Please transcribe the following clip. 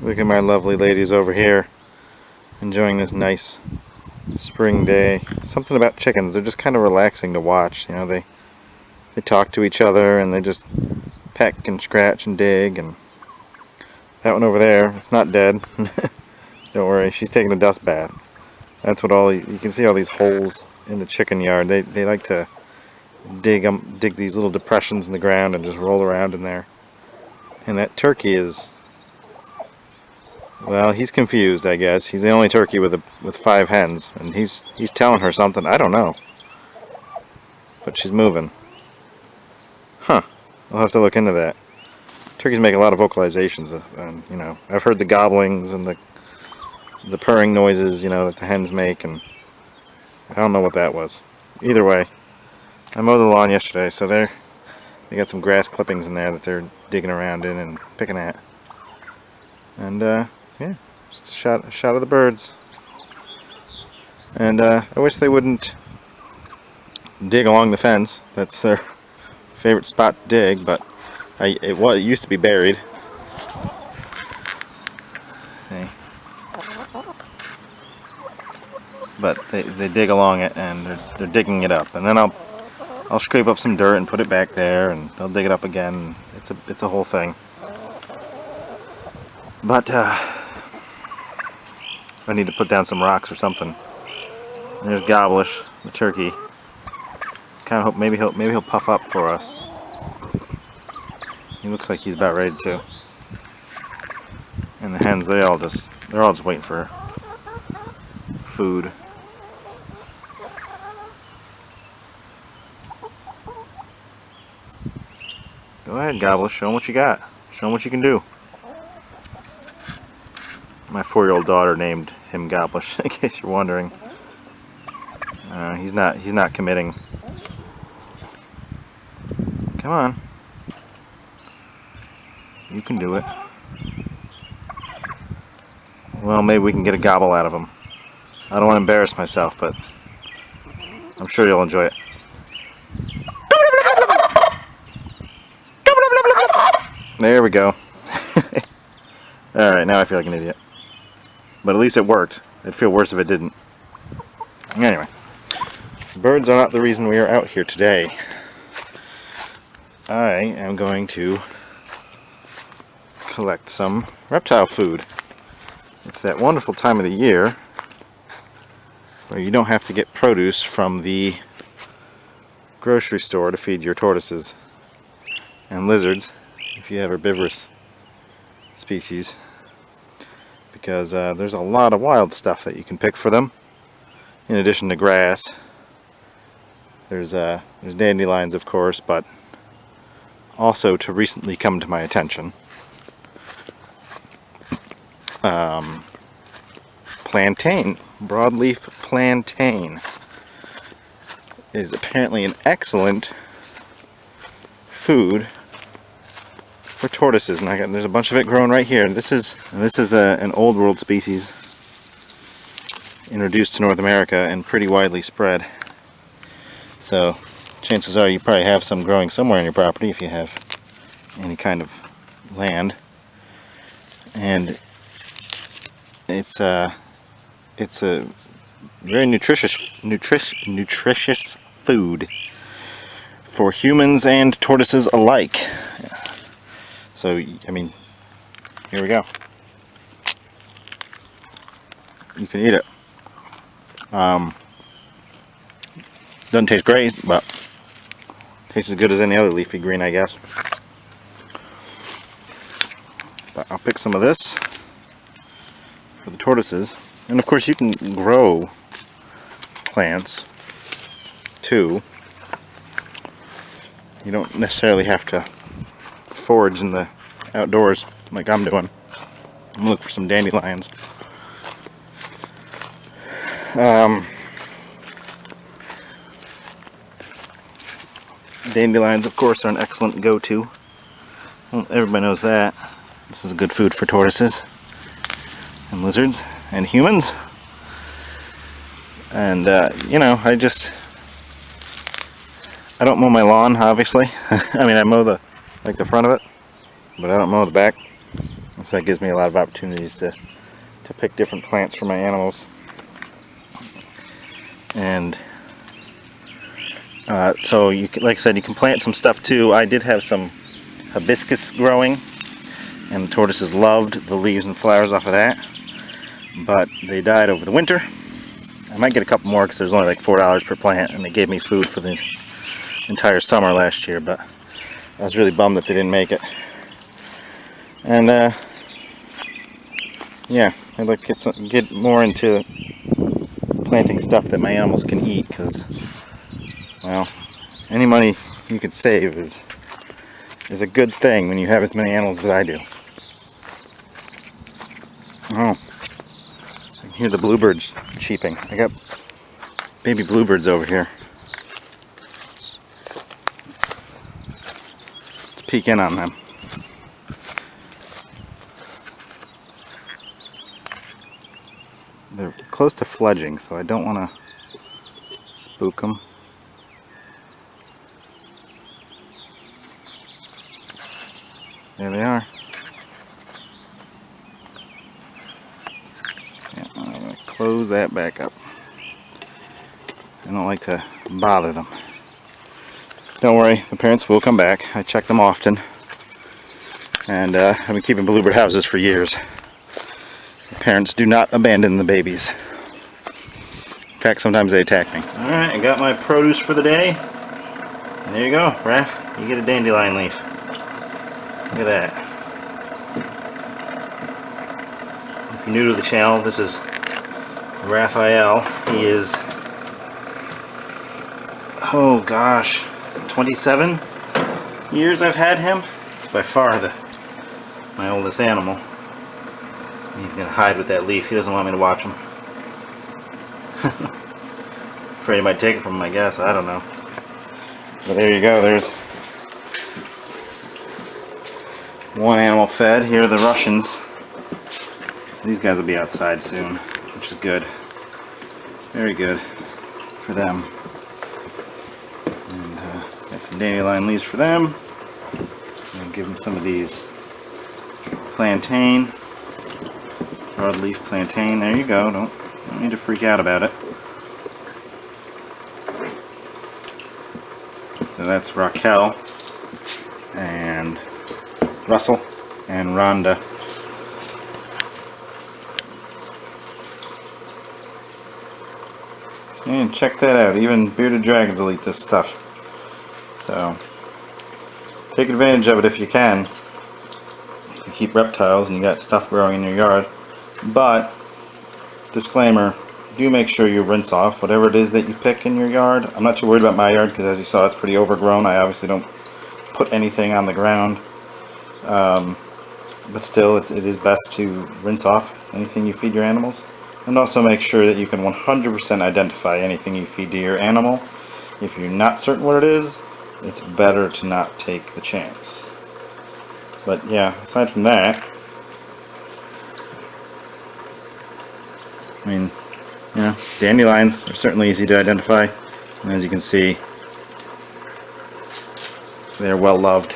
Look at my lovely ladies over here enjoying this nice spring day. Something about chickens, they're just kind of relaxing to watch. You know, they talk to each other and they just peck and scratch and dig. And that one over there, it's not dead. Don't worry, she's taking a dust bath. That's what you can see all these holes in the chicken yard. They like to dig these little depressions in the ground and just roll around in there. And that turkey is, well, he's confused, I guess. He's the only turkey with 5 hens, and he's telling her something. I don't know, but she's moving. Huh? I'll have to look into that. Turkeys make a lot of vocalizations, and you know, I've heard the gobblings and the purring noises, you know, that the hens make, and I don't know what that was. Either way, I mowed the lawn yesterday, so they got some grass clippings in there that they're digging around in and picking at. And yeah, just a shot of the birds. And I wish they wouldn't dig along the fence. That's their favorite spot to dig, but it used to be buried. Okay. But they dig along it, and they're digging it up, and then I'll scrape up some dirt and put it back there, and they'll dig it up again. It's a whole thing. But I need to put down some rocks or something. And there's Gobblish, the turkey. Kind of hope maybe he'll puff up for us. He looks like he's about ready to. And the hens, they're all just waiting for food. Go ahead, Gobblish. Show them what you got. Show them what you can do. My 4-year-old daughter named him Gobblish, in case you're wondering. He's not committing. Come on. You can do it. Well, maybe we can get a gobble out of him. I don't want to embarrass myself, but I'm sure you'll enjoy it. There we go. Alright, now I feel like an idiot. But at least it worked. It'd feel worse if it didn't. Anyway. Birds are not the reason we are out here today. I am going to collect some reptile food. It's that wonderful time of the year where you don't have to get produce from the grocery store to feed your tortoises and lizards if you have herbivorous species, because there's a lot of wild stuff that you can pick for them in addition to grass. There's dandelions, of course, but also, to recently come to my attention, plantain, broadleaf plantain, is apparently an excellent food for tortoises, and there's a bunch of it growing right here. This is an old world species introduced to North America and pretty widely spread. So chances are you probably have some growing somewhere on your property if you have any kind of land. And it's a very nutritious food for humans and tortoises alike. So, I mean, here we go. You can eat it. Doesn't taste great, but tastes as good as any other leafy green, I guess. But I'll pick some of this for the tortoises. And of course you can grow plants too. You don't necessarily have to forage in the outdoors like I'm doing. I'm gonna look for some dandelions. Dandelions, of course, are an excellent go-to. Well, everybody knows that. This is good food for tortoises and lizards and humans. And you know, I don't mow my lawn, obviously. I mean, I mow the front of it, but I don't mow the back. So that gives me a lot of opportunities to pick different plants for my animals. And so, like I said, you can plant some stuff too. I did have some hibiscus growing, and the tortoises loved the leaves and flowers off of that, but they died over the winter. I might get a couple more because there's only like $4 per plant, and they gave me food for the entire summer last year, but I was really bummed that they didn't make it. And yeah, I'd like to get more into planting stuff that my animals can eat, because, well, any money you could save is a good thing when you have as many animals as I do. Oh, I can hear the bluebirds cheeping. I got baby bluebirds over here. Let's peek in on them. They're close to fledging, so I don't want to spook them. There they are. Yeah, I'm going to close that back up. I don't like to bother them. Don't worry, the parents will come back. I check them often. And I've been keeping bluebird houses for years. The parents do not abandon the babies. In fact, sometimes they attack me. Alright, I got my produce for the day. And there you go, Raph. You get a dandelion leaf. Look at that. If you're new to the channel, this is Raphael. He is, oh gosh, 27 years I've had him. By far my oldest animal. He's going to hide with that leaf. He doesn't want me to watch him. Afraid he might take it from him, I guess. I don't know. But there you go. There's one animal fed. Here are the Russians. These guys will be outside soon, which is good. Very good for them. And got some dandelion leaves for them. And give them some of these plantain, broadleaf plantain. There you go. Don't need to freak out about it. So that's Raquel and Russell and Rhonda. And check that out. Even bearded dragons will eat this stuff. So take advantage of it if you can. You keep reptiles and you got stuff growing in your yard. But disclaimer, do make sure you rinse off whatever it is that you pick in your yard. I'm not too worried about my yard because, as you saw, it's pretty overgrown. I obviously don't put anything on the ground. But still, it is best to rinse off anything you feed your animals. And also make sure that you can 100% identify anything you feed to your animal. If you're not certain what it is, it's better to not take the chance. But yeah, aside from that, I mean, you know, dandelions are certainly easy to identify. And as you can see, they're well loved.